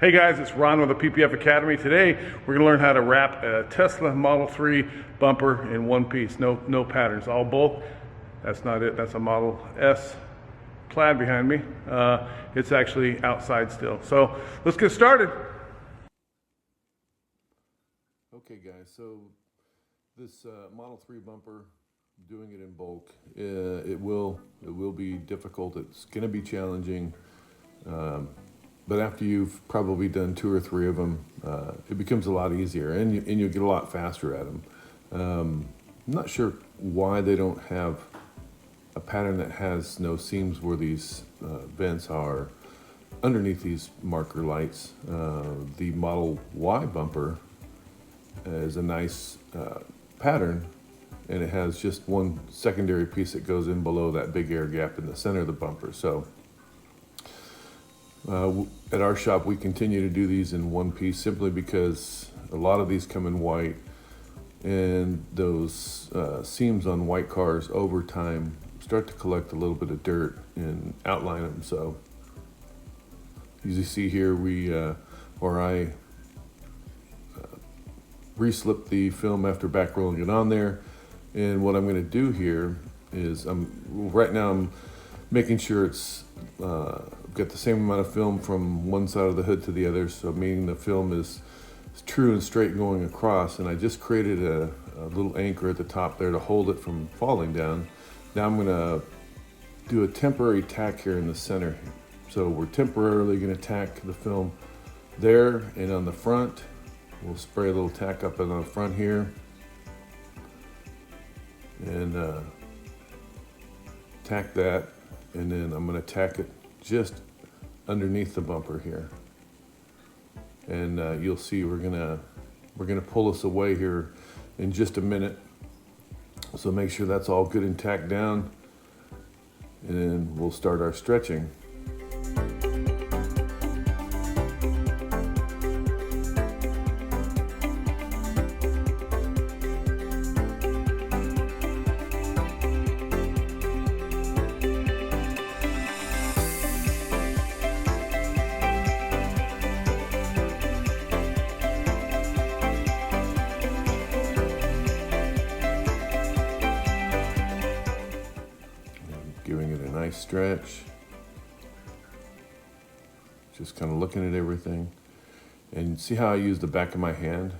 Hey guys, it's Ron with the PPF Academy. Today we're going to learn how to wrap a Tesla Model 3 bumper in one piece. No patterns, all both. That's not it. That's a Model S plaid behind me. It's actually outside still. So let's get started. Okay guys, so this Model 3 bumper, doing it in bulk, it will be difficult. It's going to be challenging. But after you've probably done 2 or 3 of them, it becomes a lot easier, and you'll get a lot faster at them. I'm not sure why they don't have a pattern that has no seams where these vents are underneath these marker lights. The Model Y bumper is a nice pattern, and it has just one secondary piece that goes in below that big air gap in the center of the bumper. So at our shop, we continue to do these in one piece simply because a lot of these come in white, and those seams on white cars over time start to collect a little bit of dirt and outline them. So as you see here, I re-slipped the film after back rolling it on there. And what I'm going to do here is right now I'm making sure it's got the same amount of film from one side of the hood to the other, so meaning the film is true and straight going across. And I just created a little anchor at the top there to hold it from falling down. Now I'm going to do a temporary tack here in the center. So we're temporarily going to tack the film there, and on the front we'll spray a little tack up on the front here, and tack that, and then I'm going to tack it just underneath the bumper here. And you'll see we're gonna pull this away here in just a minute. So make sure that's all good and tacked down, and then we'll start our stretching. Giving it a nice stretch, just kind of looking at everything. And see how I use the back of my hand,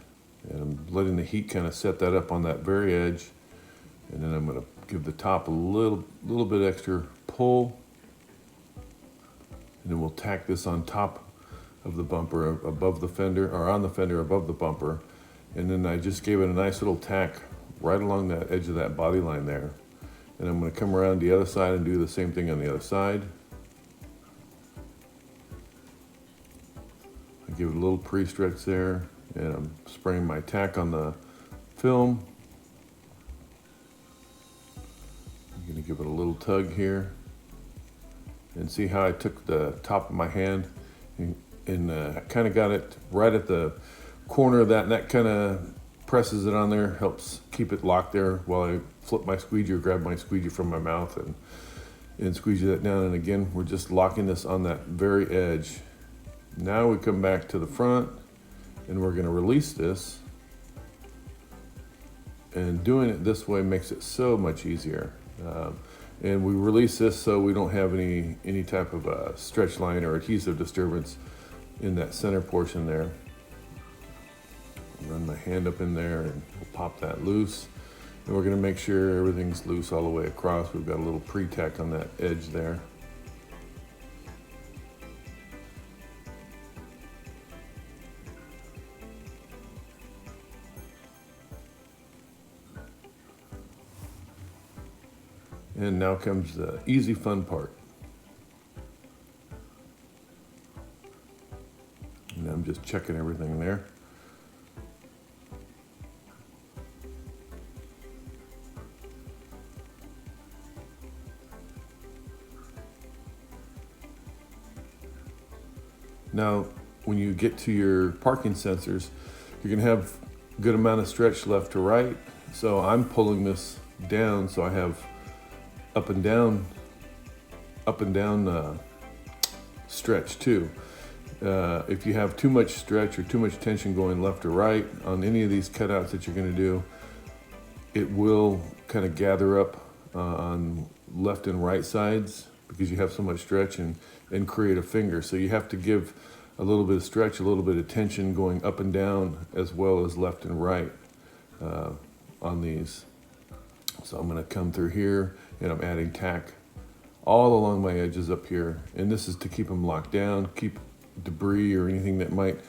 and I'm letting the heat kind of set that up on that very edge, and then I'm going to give the top a little bit extra pull, and then we'll tack this on top of the bumper, above the fender, or on the fender above the bumper. And then I just gave it a nice little tack right along that edge of that body line there. And I'm going to come around the other side and do the same thing on the other side. I give it a little pre-stretch there, and I'm spraying my tack on the film. I'm going to give it a little tug here, and see how I took the top of my hand and kind of got it right at the corner of that, and that kind of presses it on there, helps keep it locked there while I flip my squeegee or grab my squeegee from my mouth and squeegee that down. And again, we're just locking this on that very edge. Now we come back to the front, and we're going to release this. And doing it this way makes it so much easier. And we release this so we don't have any type of stretch line or adhesive disturbance in that center portion there. Run my hand up in there, and we'll pop that loose. And we're going to make sure everything's loose all the way across. We've got a little pre-tack on that edge there. And now comes the easy fun part. And I'm just checking everything there. Now, when you get to your parking sensors, you're going to have a good amount of stretch left to right. So I'm pulling this down, so I have up and down stretch too. if you have too much stretch or too much tension going left or right on any of these cutouts that you're going to do, it will kind of gather up on left and right sides because you have so much stretch and create a finger. So you have to give a little bit of stretch, a little bit of tension going up and down as well as left and right on these. So I'm going to come through here and I'm adding tack all along my edges up here. And this is to keep them locked down, keep debris or anything that might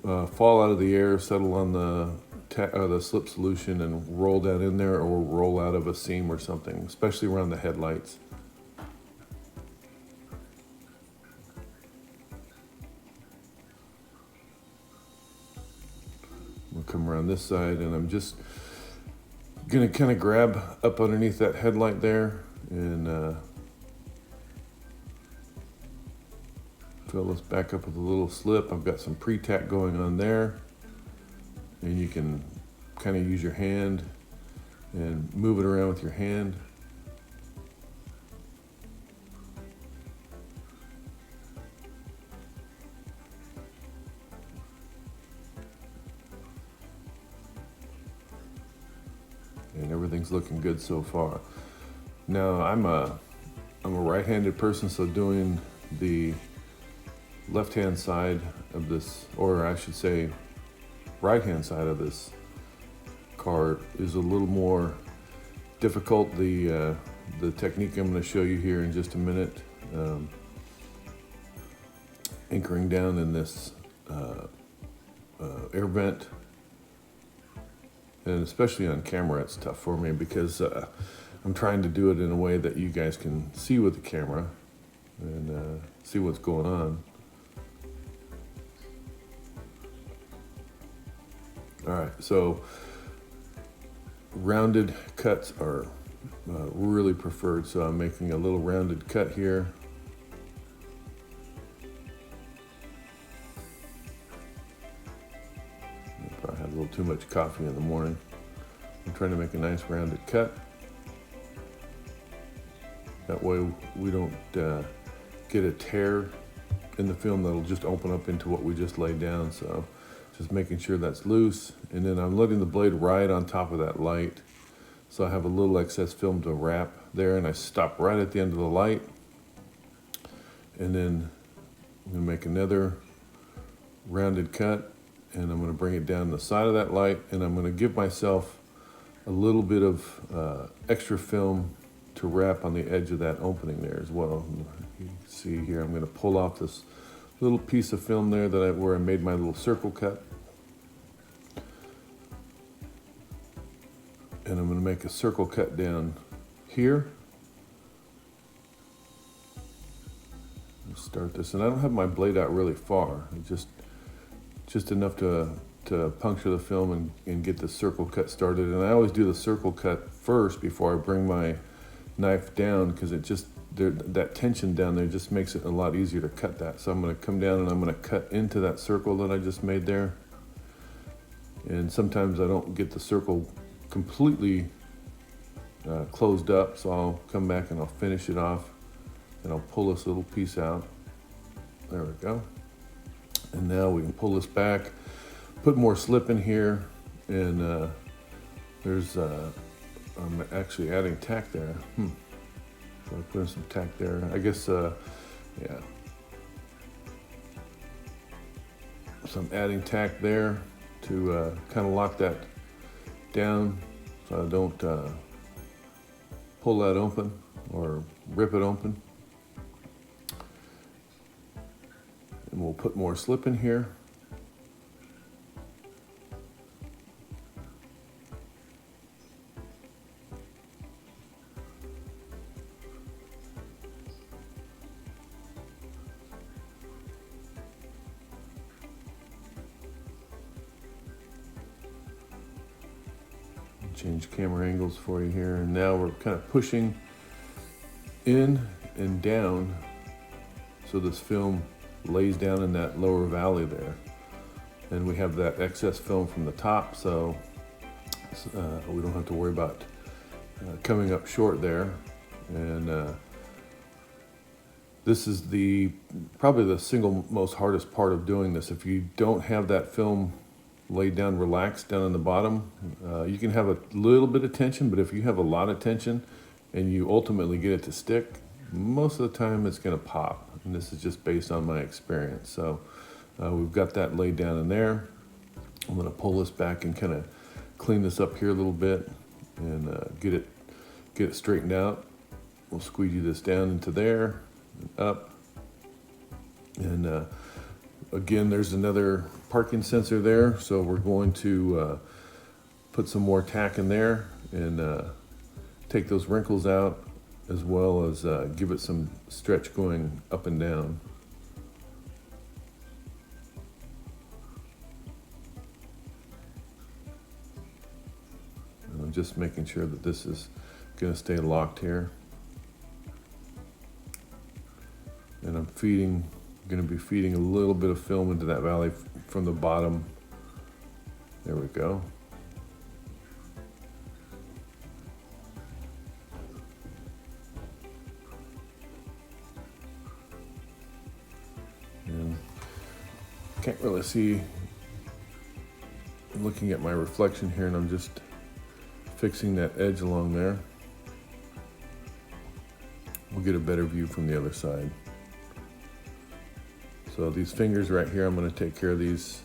fall out of the air, settle on the slip solution and roll down in there or roll out of a seam or something, especially around the headlights. We'll come around this side and I'm just gonna kind of grab up underneath that headlight there and fill this back up with a little slip. I've got some pre-tack going on there, and you can kind of use your hand and move it around with your hand. And everything's looking good so far. Now I'm a right-handed person, so doing the left-hand side of this, or I should say right-hand side of this car is a little more difficult. The technique I'm going to show you here in just a minute, anchoring down in this air vent, and especially on camera it's tough for me because I'm trying to do it in a way that you guys can see with the camera and see what's going on. All right, so rounded cuts are really preferred, so I'm making a little rounded cut here. I probably had a little too much coffee in the morning. I'm trying to make a nice rounded cut. That way we don't get a tear in the film that'll just open up into what we just laid down. So just making sure that's loose, and then I'm letting the blade ride on top of that light. So I have a little excess film to wrap there, and I stop right at the end of the light. And then I'm gonna make another rounded cut, and I'm gonna bring it down the side of that light, and I'm gonna give myself a little bit of extra film to wrap on the edge of that opening there as well. You can see here, I'm gonna pull off this little piece of film there where I made my little circle cut. And I'm going to make a circle cut down here. Start this, and I don't have my blade out really far, just enough to puncture the film and get the circle cut started. And I always do the circle cut first before I bring my knife down, because that tension down there just makes it a lot easier to cut that. So I'm going to come down and I'm going to cut into that circle that I just made there. And sometimes I don't get the circle completely closed up, so I'll come back and I'll finish it off, and I'll pull this little piece out. There we go. And now we can pull this back, put more slip in here, and I'm actually adding tack there. So I put in some tack there. I guess, yeah. So I'm adding tack there to kind of lock that down so I don't pull that open or rip it open. And we'll put more slip in here. Change camera angles for you here, and now we're kind of pushing in and down so this film lays down in that lower valley there, and we have that excess film from the top, so we don't have to worry about coming up short there. And This is probably the single most hardest part of doing this. If you don't have that film laid down relaxed down on the bottom, you can have a little bit of tension, but if you have a lot of tension and you ultimately get it to stick, most of the time it's going to pop. And this is just based on my experience. So we've got that laid down in there. I'm going to pull this back and kind of clean this up here a little bit and get it straightened out. We'll squeegee this down into there and up. And again, there's another parking sensor there, so we're going to put some more tack in there and take those wrinkles out, as well as give it some stretch going up and down. And I'm just making sure that this is going to stay locked here. And I'm going to be feeding a little bit of film into that valley from the bottom. There we go. And can't really see. I'm looking at my reflection here, and I'm just fixing that edge along there. We'll get a better view from the other side. So these fingers right here, I'm going to take care of these,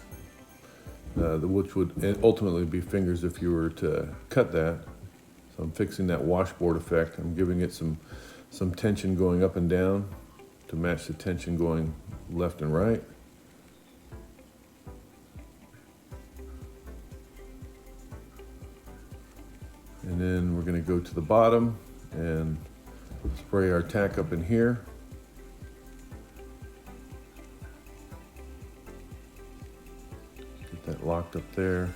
which would ultimately be fingers if you were to cut that. So I'm fixing that washboard effect. I'm giving it some tension going up and down to match the tension going left and right. And then we're going to go to the bottom and spray our tack up in here. Get that locked up there.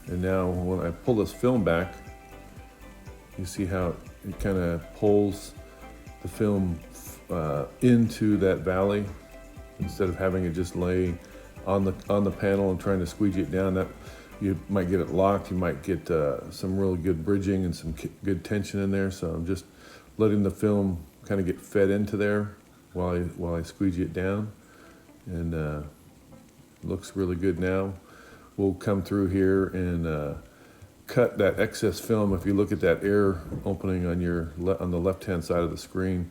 And now when I pull this film back, you see how it kind of pulls the film into that valley instead of having it just lay on the panel and trying to squeegee it down. That you might get it locked. You might get some really good bridging and some good tension in there. So I'm just letting the film kind of get fed into there while I squeegee it down, and looks really good now. We'll come through here and cut that excess film. If you look at that air opening on the left-hand side of the screen,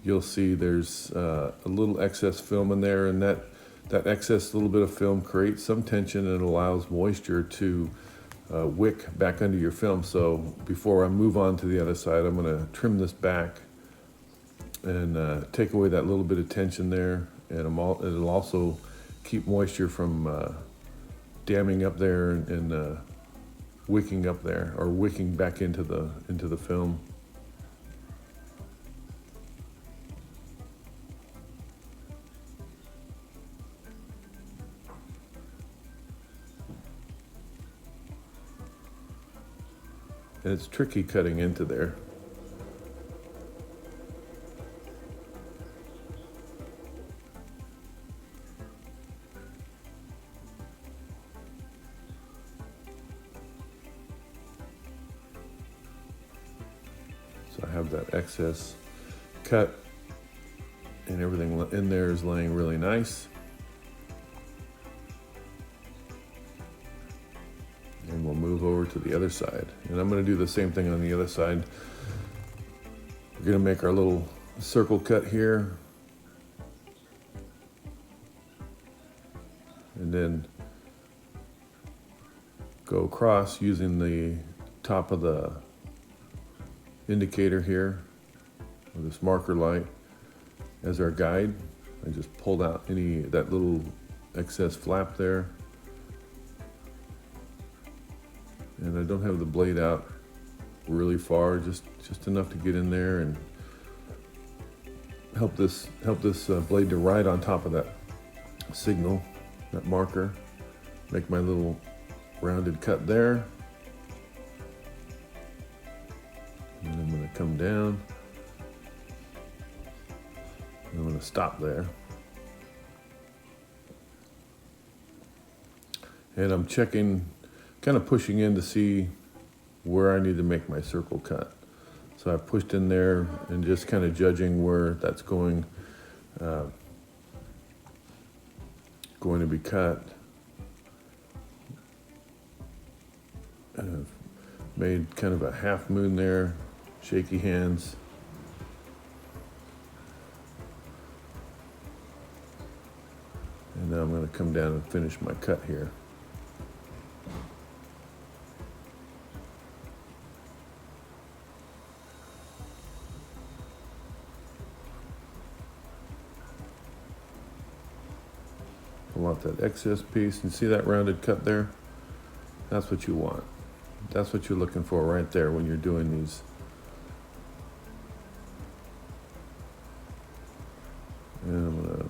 you'll see there's a little excess film in there, and that excess little bit of film creates some tension and allows moisture to wick back under your film. So before I move on to the other side, I'm going to trim this back and take away that little bit of tension there, and it'll also keep moisture from damming up there and wicking up there, or wicking back into the film. And it's tricky cutting into there. So I have that excess cut, and everything in there is laying really nice. And we'll move over to the other side. And I'm going to do the same thing on the other side. We're going to make our little circle cut here. And then go across using the top of the indicator here with this marker light as our guide. I just pulled out that little excess flap there. And I don't have the blade out really far, just enough to get in there and help this blade to ride on top of that signal, that marker. Make my little rounded cut there. And I'm going to come down. I'm going to stop there. And I'm checking, kind of pushing in to see where I need to make my circle cut. So I pushed in there and just kind of judging where that's going going to be cut. Made kind of a half moon there, shaky hands. And now I'm going to come down and finish my cut here. Pull out that excess piece and see that rounded cut there? That's what you want. That's what you're looking for right there when you're doing these. And I'm going to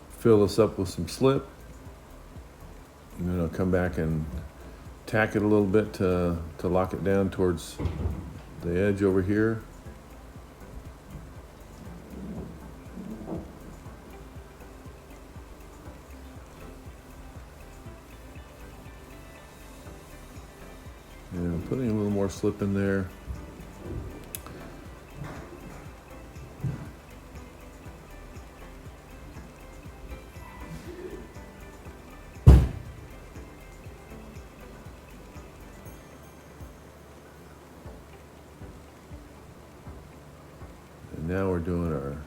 fill this up with some slip. And then I'll come back and tack it a little bit to lock it down towards the edge over here. And I'm putting a little more slip in there. And now we're doing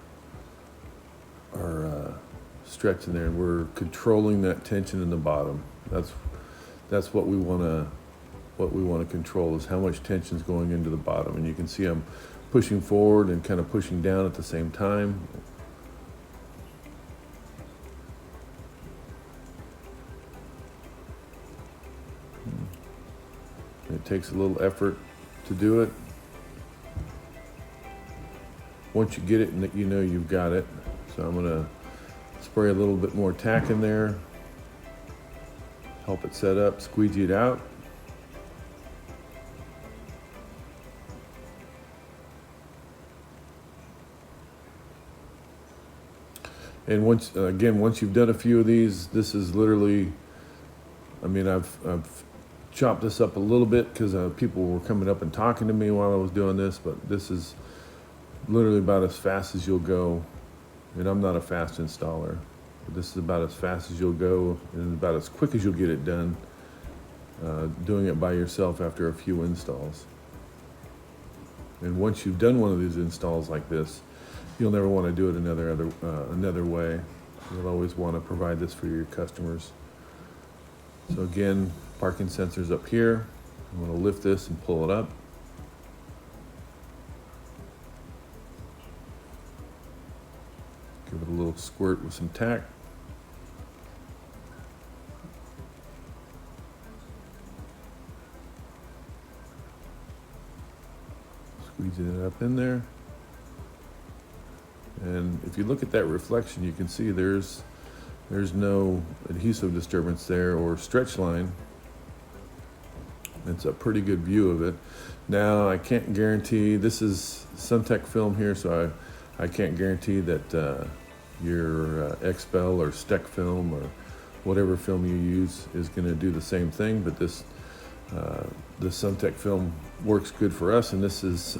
our stretch in there, and we're controlling that tension in the bottom. That's what we want to control, is how much tension is going into the bottom. And you can see I'm pushing forward and kind of pushing down at the same time. It takes a little effort to do it. Once you get it, you know you've got it. So I'm going to spray a little bit more tack in there, help it set up, squeegee it out. And once you've done a few of these, this is literally, I mean, I've chopped this up a little bit because people were coming up and talking to me while I was doing this, but this is literally about as fast as you'll go. And I'm not a fast installer, but this is about as fast as you'll go and about as quick as you'll get it done, doing it by yourself after a few installs. And once you've done one of these installs like this, you'll never want to do it another way. You'll always want to provide this for your customers. So again, parking sensors up here. I'm going to lift this and pull it up. Give it a little squirt with some tack. Squeezing it up in there. And if you look at that reflection, you can see there's no adhesive disturbance there or stretch line. It's a pretty good view of it. Now, I can't guarantee, this is Suntech film here, so I can't guarantee that your XPEL or Steck film or whatever film you use is going to do the same thing, but this Suntech film works good for us, and this is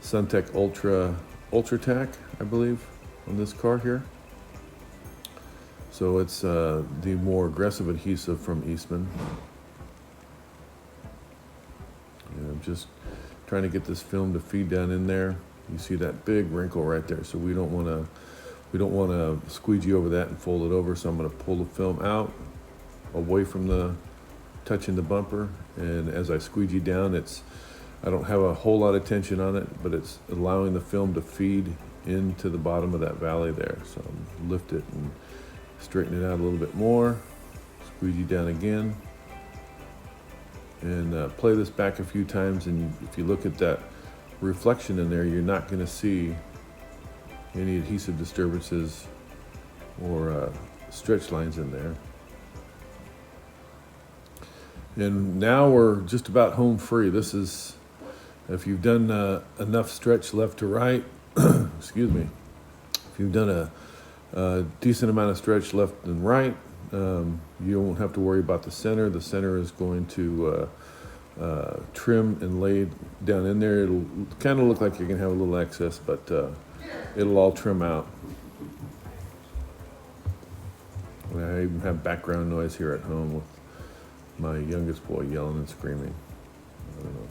Suntech Ultra Tack, I believe, on this car here. So it's the more aggressive adhesive from Eastman. And I'm just trying to get this film to feed down in there. You see that big wrinkle right there, so we don't want to squeegee over that and fold it over. So I'm going to pull the film out away from the touching the bumper, and as I squeegee down, I don't have a whole lot of tension on it, but it's allowing the film to feed into the bottom of that valley there. So I'll lift it and straighten it out a little bit more, squeegee down again, and play this back a few times. And if you look at that reflection in there, you're not going to see any adhesive disturbances or stretch lines in there. And now we're just about home free. This is, if you've done enough stretch left to right, excuse me, if you've done a decent amount of stretch left and right, you won't have to worry about the center. The center is going to trim and lay down in there. It'll kind of look like you're going to have a little excess, but it'll all trim out. I even have background noise here at home with my youngest boy yelling and screaming. I don't know.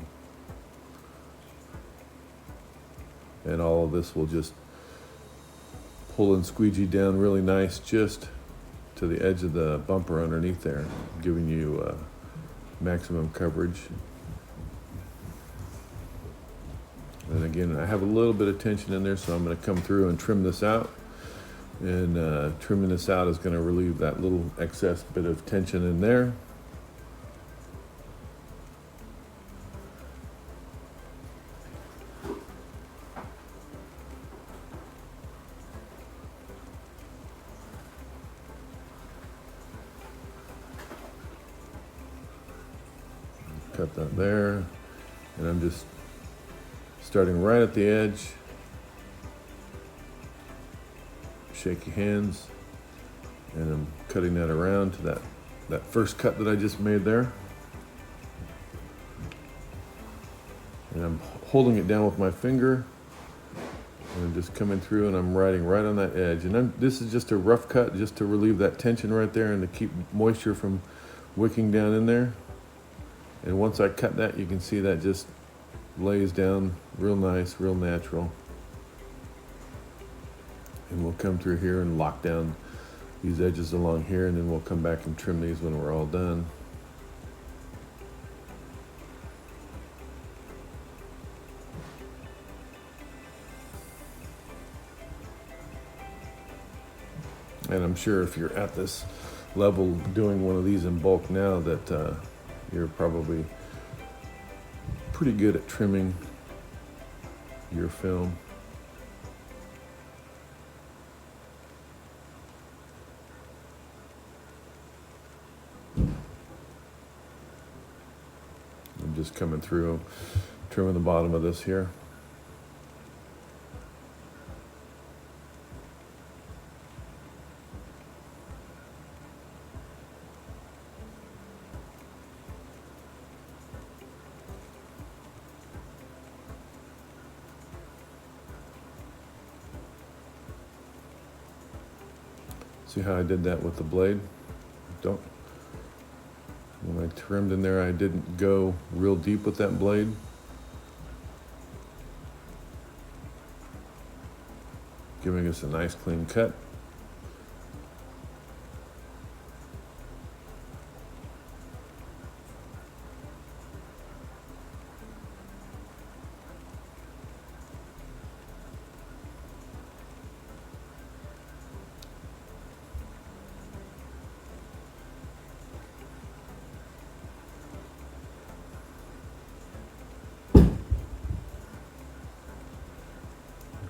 And all of this will just pull and squeegee down really nice just to the edge of the bumper underneath there, giving you maximum coverage. And again, I have a little bit of tension in there, so I'm going to come through and trim this out. And trimming this out is going to relieve that little excess bit of tension in there. Cut that there, and I'm just starting right at the edge. Shaky hands, and I'm cutting that around to that first cut that I just made there. And I'm holding it down with my finger, and I'm just coming through and I'm riding right on that edge. And this is just a rough cut just to relieve that tension right there and to keep moisture from wicking down in there. And once I cut that, you can see that just lays down real nice, real natural. And we'll come through here and lock down these edges along here, and then we'll come back and trim these when we're all done. And I'm sure if you're at this level doing one of these in bulk now that you're probably pretty good at trimming your film. I'm just coming through, trimming the bottom of this here. See how I did that with the blade? When I trimmed in there, I didn't go real deep with that blade. Giving us a nice clean cut.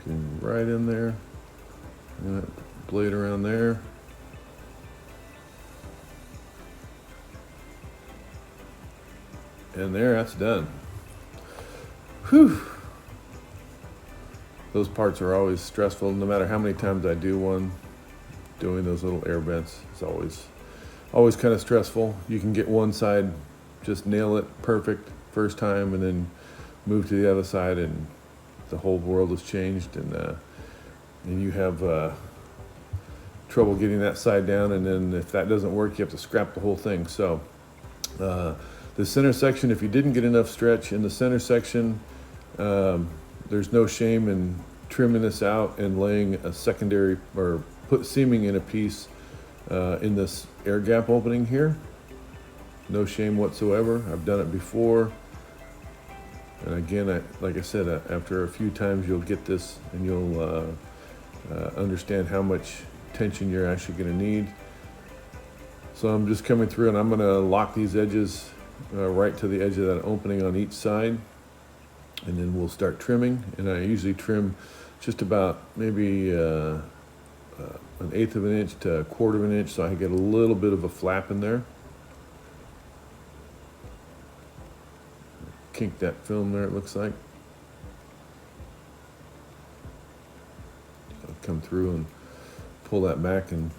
Getting right in there, and that blade around there. And there, that's done. Whew. Those parts are always stressful, no matter how many times I do one. Doing those little air vents is always kind of stressful. You can get one side, just nail it perfect first time, and then move to the other side, and the whole world has changed, and you have trouble getting that side down, and then if that doesn't work, you have to scrap the whole thing. So the center section, if you didn't get enough stretch in the center section, there's no shame in trimming this out and laying a secondary or seaming in a piece in this air gap opening here. No shame whatsoever. I've done it before. And again, like I said, after a few times you'll get this, and you'll understand how much tension you're actually going to need. So I'm just coming through, and I'm going to lock these edges right to the edge of that opening on each side, and then we'll start trimming. And I usually trim just about maybe an 1/8 of an inch to 1/4 of an inch, so I get a little bit of a flap in there. Kink that film there, it looks like. I'll come through and pull that back and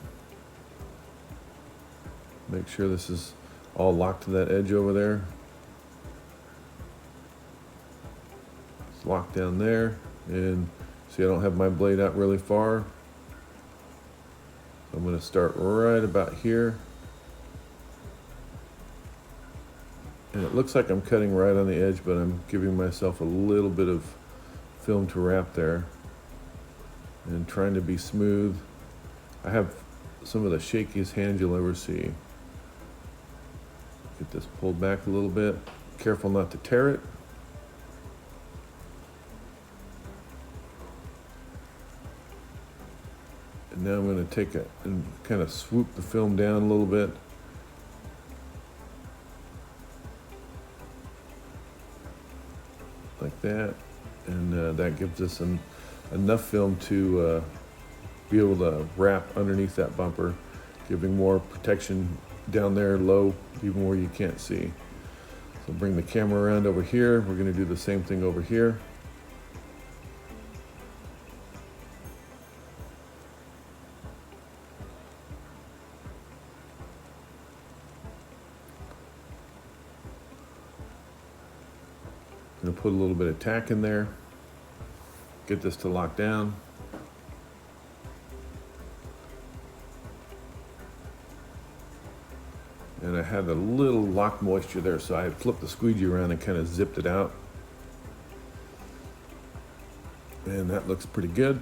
make sure this is all locked to that edge over there. It's locked down there, and see I don't have my blade out really far. I'm going to start right about here. And it looks like I'm cutting right on the edge, but I'm giving myself a little bit of film to wrap there and trying to be smooth. I have some of the shakiest hands you'll ever see. Get this pulled back a little bit. Careful not to tear it. And now I'm going to take it and kind of swoop the film down a little bit. Like that. And that gives us enough film to be able to wrap underneath that bumper, giving more protection down there low, even where you can't see. So bring the camera around over here. We're going to do the same thing over here. Going to put a little bit of tack in there, get this to lock down. And I had a little lock moisture there, so I flipped the squeegee around and kind of zipped it out. And that looks pretty good.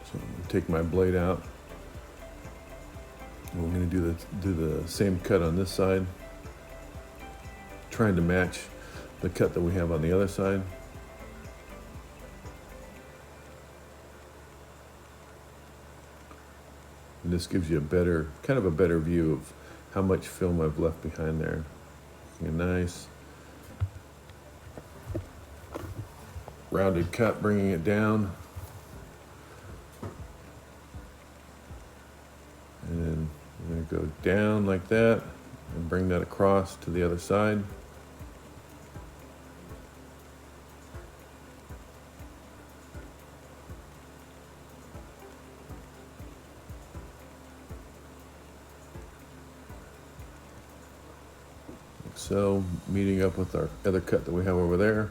So I'm going to take my blade out. We're going to do the same cut on this side, trying to match the cut that we have on the other side. And this gives you kind of a better view of how much film I've left behind there. A nice rounded cut, bringing it down. And then we're going to go down like that and bring that across to the other side. Like so, meeting up with our other cut that we have over there.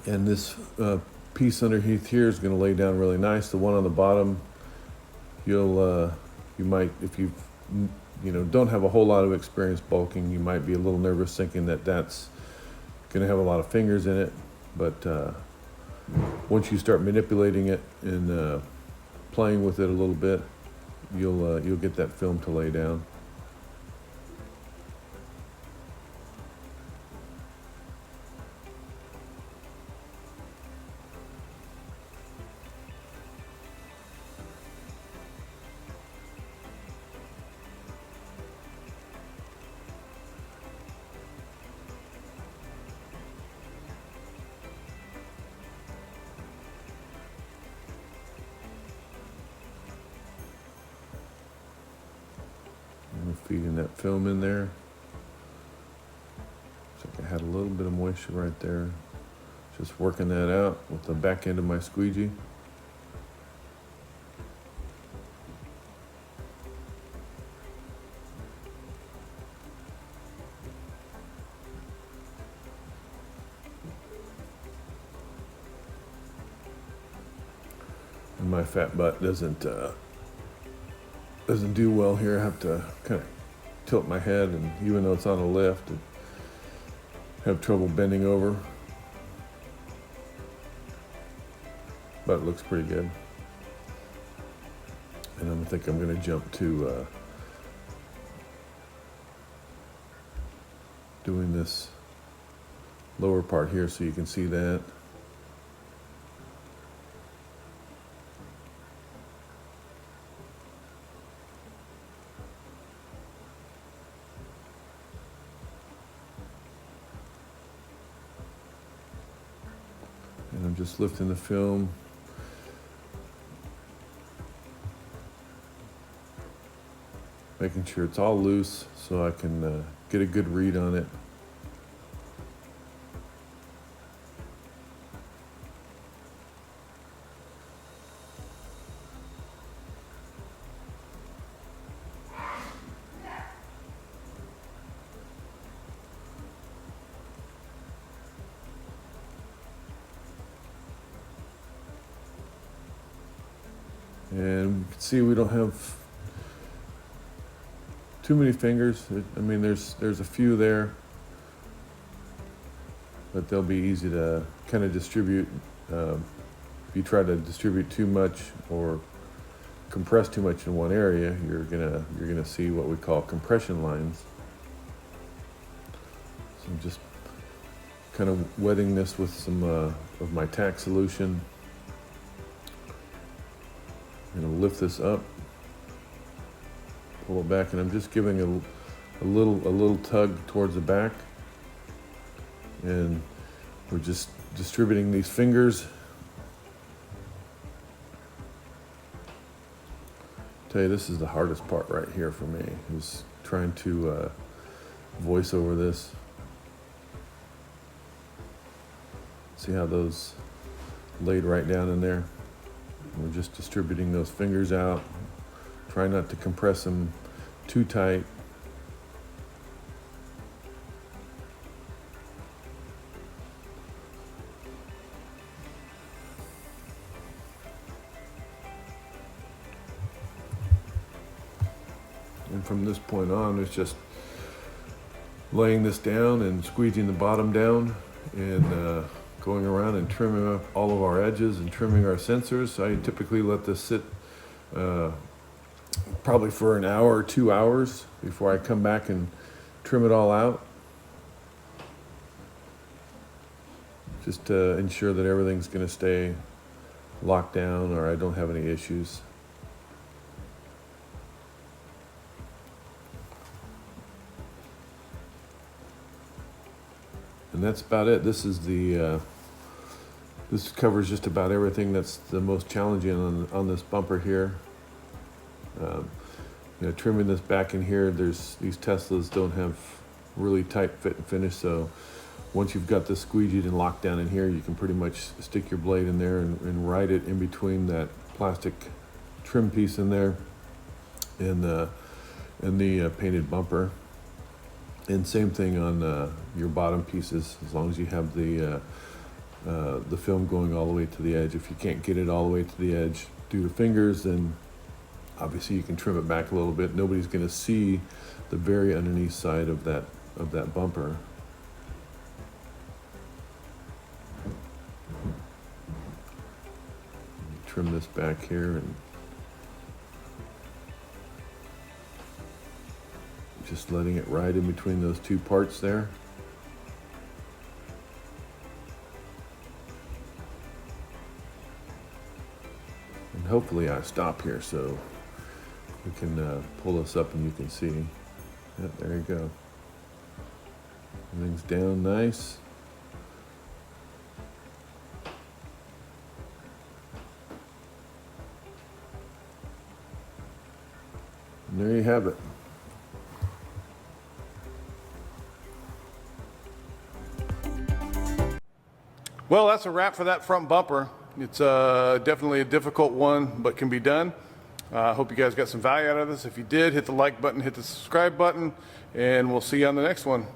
And this piece underneath here is going to lay down really nice. The one on the bottom, you might, if you don't have a whole lot of experience bulking, you might be a little nervous thinking that that's going to have a lot of fingers in it. But once you start manipulating it and playing with it a little bit, you'll get that film to lay down. Feeding that film in there. Looks like I had a little bit of moisture right there. Just working that out with the back end of my squeegee. And my fat butt doesn't do well here. I have to kind of tilt my head, and even though it's on a lift, I have trouble bending over. But it looks pretty good. And I think I'm going to jump to doing this lower part here so you can see that. And I'm just lifting the film. Making sure it's all loose so I can get a good read on it. And you can see we don't have too many fingers. I mean, there's a few there, but they'll be easy to kind of distribute. If you try to distribute too much or compress too much in one area, you're gonna see what we call compression lines. So I'm just kind of wetting this with some of my tack solution. I'm gonna lift this up, pull it back, and I'm just giving a little tug towards the back, and we're just distributing these fingers. Tell you, this is the hardest part right here for me, is trying to voice over this. See how those laid right down in there? We're just distributing those fingers out. Try not to compress them too tight. And from this point on, it's just laying this down and squeezing the bottom down and going around and trimming up all of our edges and trimming our sensors. I typically let this sit probably for an hour or 2 hours before I come back and trim it all out. Just to ensure that everything's going to stay locked down or I don't have any issues. And that's about it. This is this covers just about everything that's the most challenging on this bumper here. You know, trimming this back in here, these Teslas don't have really tight fit and finish, so once you've got this squeegeed and locked down in here, you can pretty much stick your blade in there and ride it in between that plastic trim piece in there and the painted bumper. And same thing on your bottom pieces, as long as you have the film going all the way to the edge. If you can't get it all the way to the edge due to fingers, then obviously you can trim it back a little bit. Nobody's going to see the very underneath side of that bumper. Trim this back here and just letting it ride in between those two parts there. And hopefully I stop here so we can pull this up and you can see. Yep, there you go. Everything's down nice. And there you have it. Well, that's a wrap for that front bumper. It's definitely a difficult one, but can be done. I hope you guys got some value out of this. If you did, hit the like button, hit the subscribe button, and we'll see you on the next one.